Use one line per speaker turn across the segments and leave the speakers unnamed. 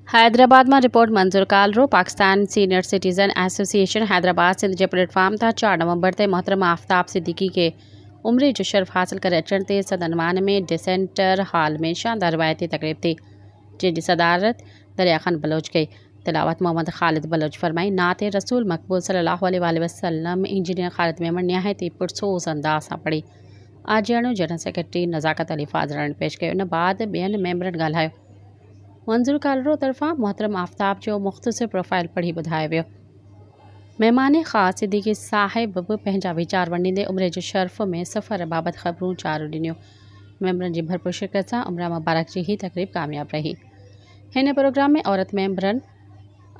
हैदराबाद में रिपोर्ट मंजूर कालरो Pakistan senior citizen association Hyderabad Sindh जे प्लेटफार्म था 4 नवंबर ते मोहतरम आफ्ताब सिद्दीकी के उम्र जो शर्फ हासिल कर अचण ते सदनवान में डिसेंटर हॉल में शानदार रवायती तकरीब थी जिनकी सदारत दरिया खान बलोच कई। तिलावत मोहम्मद खालिद बलोच फरमाई नात रसूल मकबूल सल्लल्लाहु अलैहि वसल्लम इंजीनियर खालिद मेमन निहायती पुरसोस अंदाज सां पढ़ी। आज जनरल सेक्रेटरी नज़ाकत अली फाजरान पेश कयो। इन बाद बेन मेंबरनि ॻाल्हायो। मंजूर कालरो तरफ़ां मोहतरम आफ्ताब जो मुख़्तसर प्रोफाइल पढ़ी ॿुधायो वियो। महिमान ख़ास सिद्दीकी साहिब बि पंहिंजा वीचार वंडींदे उमिरि जे शर्फ़ में सफ़र बाबति ख़बरूं चार ॾिनियूं। मेंबरनि जी भरपूर शिरकत सां उमिरि मुबारक जी ही तकरीब कामयाब रही। हिन प्रोग्राम में औरत मेंबरनि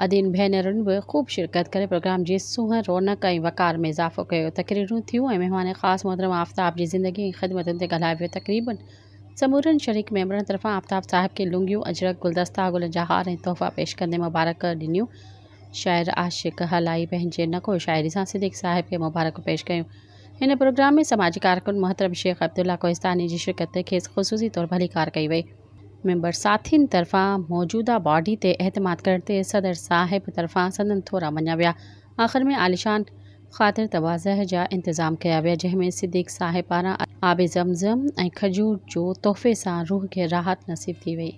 अदीन भेनरुनि बि ख़ूब शिरकत करे प्रोग्राम जी सूंह रौनक ऐं वक़ार में इज़ाफ़ो कयो। तकरीरूं थियूं ऐं महिमान ख़ासि मोहतरम आफ्ताब जी ज़िंदगी ऐं ख़िदमतुनि ते ॻाल्हायो वियो। तक़रीबन समूरनि शरीक मेंबरनि तरफ़ां आफ्ताब साहिब के लुंगियूं अजरक गुलदस्ता गुल जा हार ऐं तोहफ़ा पेश कंदे मुबारक ॾिनियूं। शाइर आशिक़ हलाई पंहिंजे नको शाइरी सां सिद्दीक़ साहिब के मुबारक पेश कयूं। हिन प्रोग्राम में समाजी कारकुन मोहतरम शेख अब्दुल्ला कोहिस्तानी जी शिरकत ते खेसि ख़ुसूसी तौर भली कार कई वई। मेंबर साथियुनि तरफ़ां मौजूदा बॉडी ते एतमाद करण ते सदर साहिब तरफ़ां संदन थोरा मञा विया। आख़िर में आलिशान ख़ातिर तवाज़ह जा इंतज़ाम कया विया जंहिंमें सिद्दीक़ साहिब पारां आबे ज़मज़म ऐं खजूर जो तोहफ़े सां रूह खे राहत नसीब थी वई।